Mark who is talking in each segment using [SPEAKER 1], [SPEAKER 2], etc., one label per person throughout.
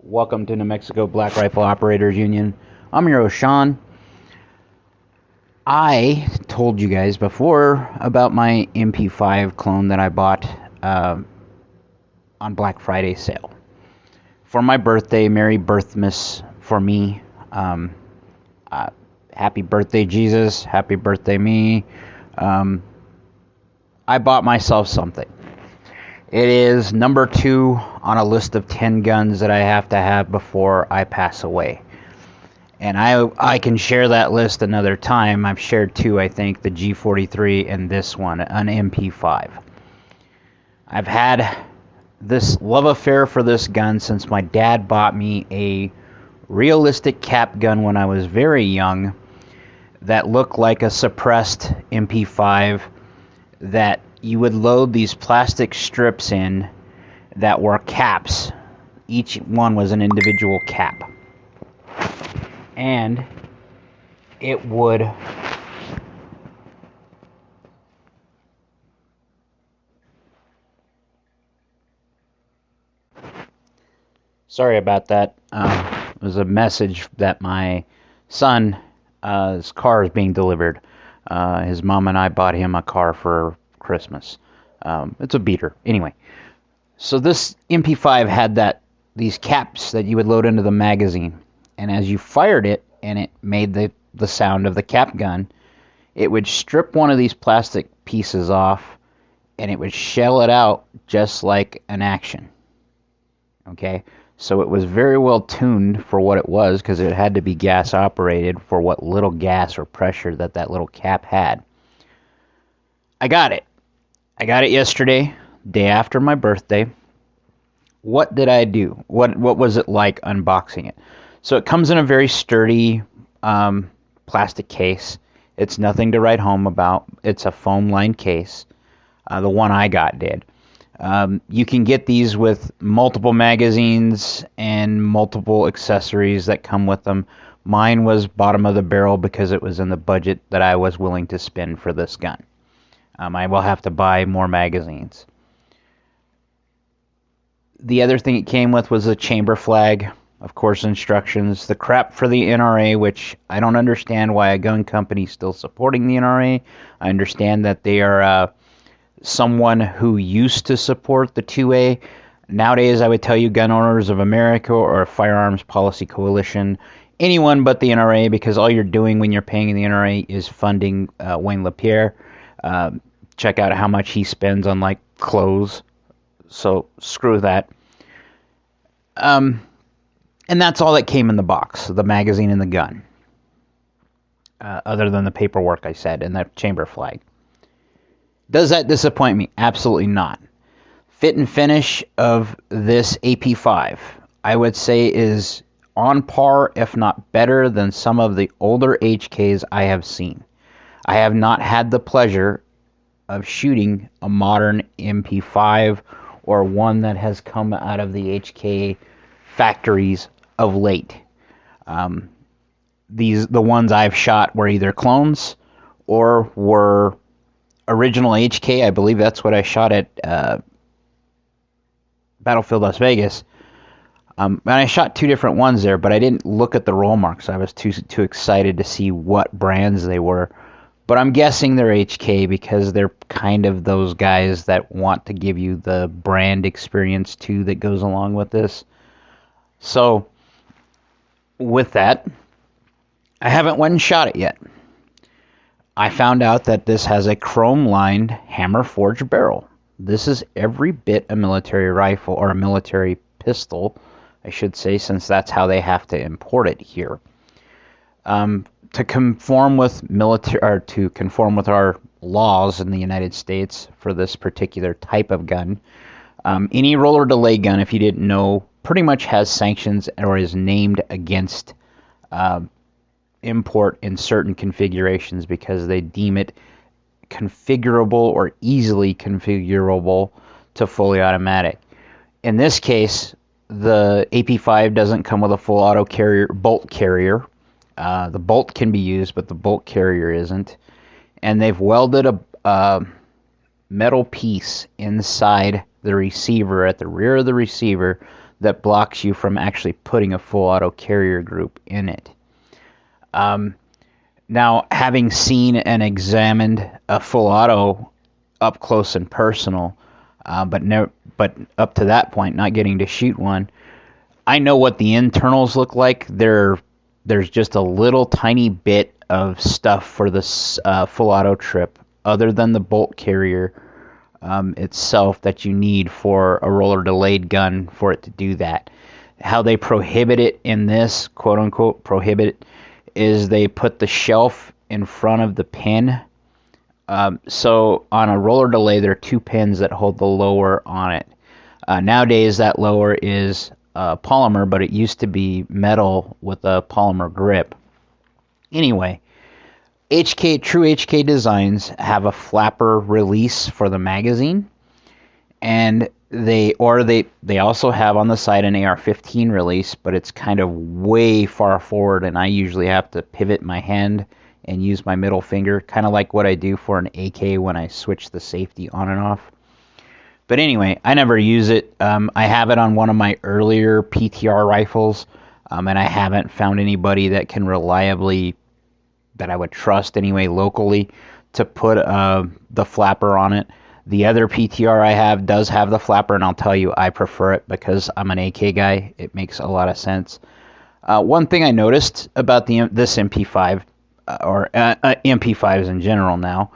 [SPEAKER 1] Welcome to New Mexico Black Rifle Operators Union. I'm your host, Sean. I told you guys before about my MP5 clone that I bought on Black Friday sale. For my birthday, Merry Birthmas for me. Happy birthday, Jesus. Happy birthday, me. I bought myself something. It is number 2 on a list of 10 guns that I have to have before I pass away. And I can share that list another time. I've shared 2, I think, the G43 and this one, an MP5. I've had this love affair for this gun since my dad bought me a realistic cap gun when I was very young that looked like a suppressed MP5 that you would load these plastic strips in that were caps. Each one was an individual cap. And it would sorry about that. It was a message that my son, his car is being delivered. His mom and I bought him a car for Christmas. It's a beater. Anyway, so this MP5 had these caps that you would load into the magazine. And as you fired it, and it made the sound of the cap gun, it would strip one of these plastic pieces off, and it would shell it out just like an action. Okay? So it was very well tuned for what it was, because it had to be gas operated for what little gas or pressure that little cap had. I got it. I got it yesterday, day after my birthday. What did I do? What was it like unboxing it? So it comes in a very sturdy plastic case. It's nothing to write home about. It's a foam-lined case. The one I got did. You can get these with multiple magazines and multiple accessories that come with them. Mine was bottom of the barrel because it was in the budget that I was willing to spend for this gun. I will have to buy more magazines. The other thing it came with was a chamber flag, of course, instructions, the crap for the NRA, which I don't understand why a gun company is still supporting the NRA. I understand that they are someone who used to support the 2A. Nowadays, I would tell you Gun Owners of America or Firearms Policy Coalition, anyone but the NRA, because all you're doing when you're paying the NRA is funding Wayne LaPierre. Check out how much he spends on, like, clothes. So, screw that. And that's all that came in the box, the magazine and the gun. Other than the paperwork I said, and that chamber flag. Does that disappoint me? Absolutely not. Fit and finish of this AP5, I would say, is on par, if not better, than some of the older HKs I have seen. I have not had the pleasure of shooting a modern MP5 or one that has come out of the HK factories of late. The ones I've shot were either clones or were original HK. I believe that's what I shot at Battlefield Las Vegas. And I shot 2 different ones there, but I didn't look at the roll marks. I was too excited to see what brands they were. But I'm guessing they're HK because they're kind of those guys that want to give you the brand experience too that goes along with this. So, with that, I haven't went and shot it yet. I found out that this has a chrome-lined hammer-forged barrel. This is every bit a military rifle, or a military pistol, I should say, since that's how they have to import it here. To conform with to conform with our laws in the United States for this particular type of gun, any roller delay gun, if you didn't know, pretty much has sanctions or is named against import in certain configurations because they deem it configurable or easily configurable to fully automatic. In this case, the AP5 doesn't come with a full auto carrier, bolt carrier. The bolt can be used, but the bolt carrier isn't. And they've welded a metal piece inside the receiver, at the rear of the receiver, that blocks you from actually putting a full auto carrier group in it. Now, having seen and examined a full auto up close and personal, but up to that point, not getting to shoot one, I know what the internals look like. There's just a little tiny bit of stuff for this full auto trip, other than the bolt carrier itself, that you need for a roller delayed gun for it to do that. How they prohibit it in this, quote unquote prohibit it, is they put the shelf in front of the pin. So on a roller delay, there are 2 pins that hold the lower on it. Nowadays, that lower is polymer, but it used to be metal with a polymer grip. Anyway, true HK designs have a flapper release for the magazine, and they also have on the side an AR-15 release, but it's kind of way far forward, and I usually have to pivot my hand and use my middle finger, kind of like what I do for an AK when I switch the safety on and off. But anyway, I never use it. I have it on one of my earlier PTR rifles, and I haven't found anybody that can reliably, that I would trust anyway locally, to put the flapper on it. The other PTR I have does have the flapper, and I'll tell you, I prefer it because I'm an AK guy. It makes a lot of sense. One thing I noticed about this MP5, or MP5s in general now,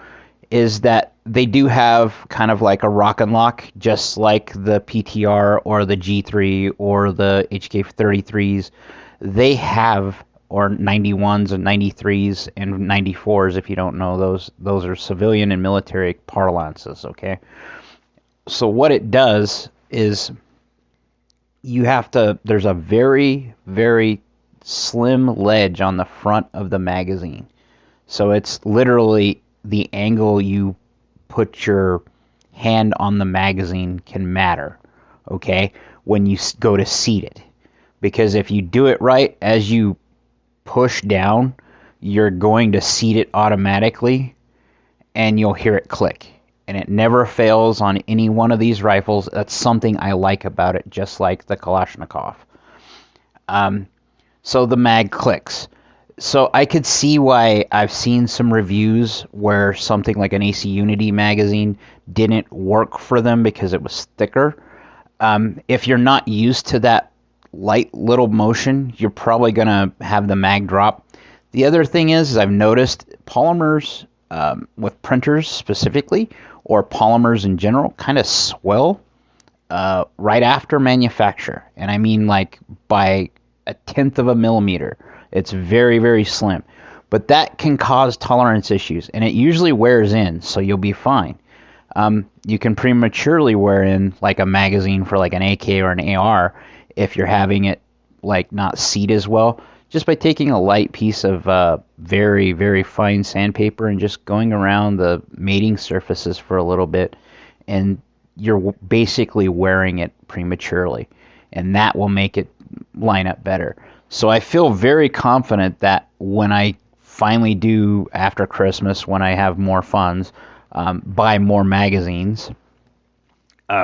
[SPEAKER 1] is that they do have kind of like a rock and lock, just like the PTR or the G3 or the HK33s. They have, or 91s and 93s and 94s, if you don't know those are civilian and military parlances, okay? So what it does is there's a very, very slim ledge on the front of the magazine. So it's literally the angle you put your hand on the magazine can matter, okay, when you go to seat it. Because if you do it right, as you push down, you're going to seat it automatically, and you'll hear it click. And it never fails on any one of these rifles. That's something I like about it, just like the Kalashnikov. So the mag clicks. So I could see why I've seen some reviews where something like an AC Unity magazine didn't work for them because it was thicker. If you're not used to that light little motion, you're probably going to have the mag drop. The other thing is I've noticed polymers with printers specifically, or polymers in general, kind of swell right after manufacture. And I mean like by 1/10 of a millimeter. It's very, very slim. But that can cause tolerance issues, and it usually wears in, so you'll be fine. You can prematurely wear in like a magazine for like an AK or an AR if you're having it like not seat as well, just by taking a light piece of very, very fine sandpaper and just going around the mating surfaces for a little bit, and you're basically wearing it prematurely, and that will make it line up better. So I feel very confident that when I finally do, after Christmas, when I have more funds, buy more magazines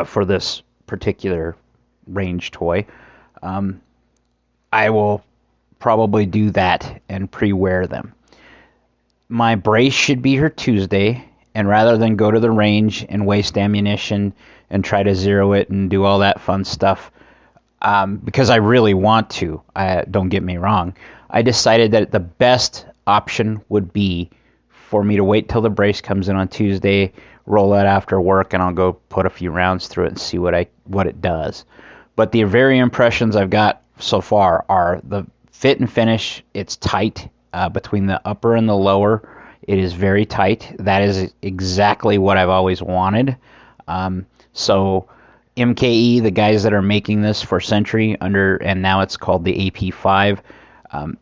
[SPEAKER 1] for this particular range toy, I will probably do that and pre-wear them. My brace should be here Tuesday, and rather than go to the range and waste ammunition and try to zero it and do all that fun stuff, because I really want to, don't get me wrong, I decided that the best option would be for me to wait till the brace comes in on Tuesday, roll it after work, and I'll go put a few rounds through it and see what it does. But the very impressions I've got so far are the fit and finish. It's tight between the upper and the lower. It is very tight. That is exactly what I've always wanted. So MKE, the guys that are making this for Sentry and now it's called the Ap5,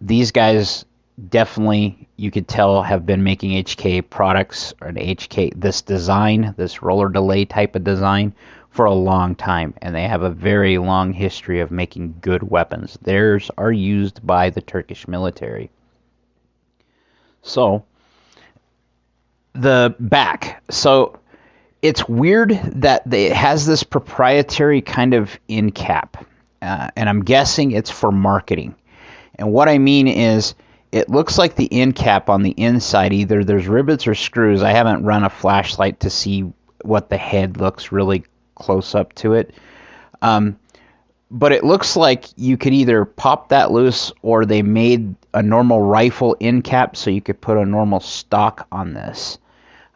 [SPEAKER 1] these guys definitely, you could tell, have been making HK products, or this design, this roller delay type of design, for a long time, and they have a very long history of making good weapons. Theirs are used by the Turkish military. So the back, it's weird that it has this proprietary kind of end cap. and I'm guessing it's for marketing. And what I mean is, it looks like the end cap on the inside, either there's rivets or screws. I haven't run a flashlight to see what the head looks really close up to it. But it looks like you could either pop that loose, or they made a normal rifle end cap so you could put a normal stock on this.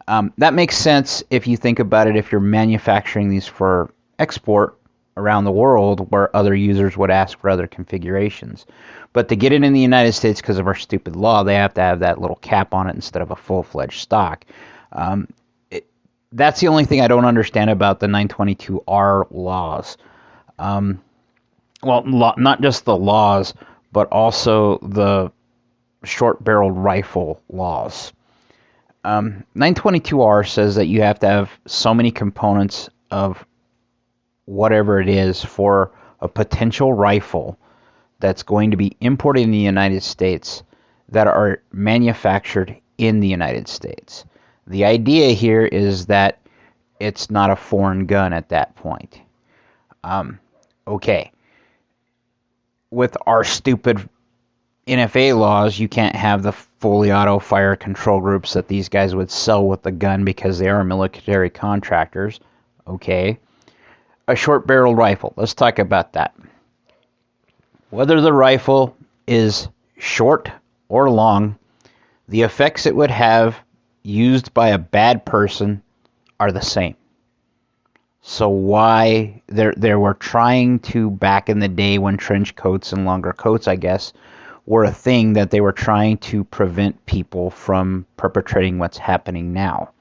[SPEAKER 1] That makes sense if you think about it, if you're manufacturing these for export around the world where other users would ask for other configurations. But to get it in the United States, because of our stupid law, they have to have that little cap on it instead of a full-fledged stock. That's the only thing I don't understand about the 922R laws. Not just the laws, but also the short-barreled rifle laws. 922R says that you have to have so many components of whatever it is for a potential rifle that's going to be imported in the United States that are manufactured in the United States. The idea here is that it's not a foreign gun at that point. Okay. With our stupid NFA laws, you can't have the fully auto fire control groups that these guys would sell with the gun because they are military contractors. Okay. A short-barreled rifle. Let's talk about that. Whether the rifle is short or long, the effects it would have used by a bad person are the same. So why they were trying to, back in the day when trench coats and longer coats, I guess, were a thing, that they were trying to prevent people from perpetrating what's happening now.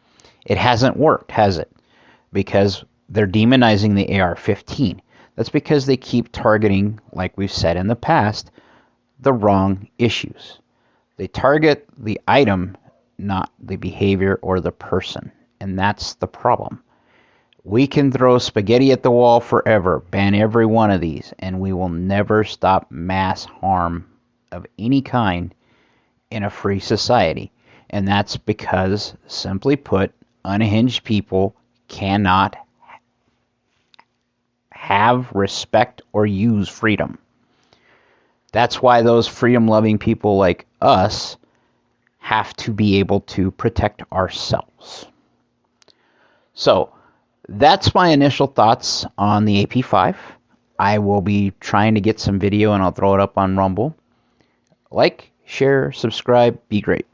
[SPEAKER 1] It hasn't worked, has it? Because they're demonizing the AR-15. That's because they keep targeting, like we've said in the past, the wrong issues. They target the item, not the behavior or the person. And that's the problem. We can throw spaghetti at the wall forever, ban every one of these, and we will never stop mass harm of any kind in a free society. And that's because, simply put, unhinged people cannot have, respect, or use freedom. That's why those freedom-loving people like us have to be able to protect ourselves. So, that's my initial thoughts on the AP5. I will be trying to get some video and I'll throw it up on Rumble. Like, share, subscribe, be great.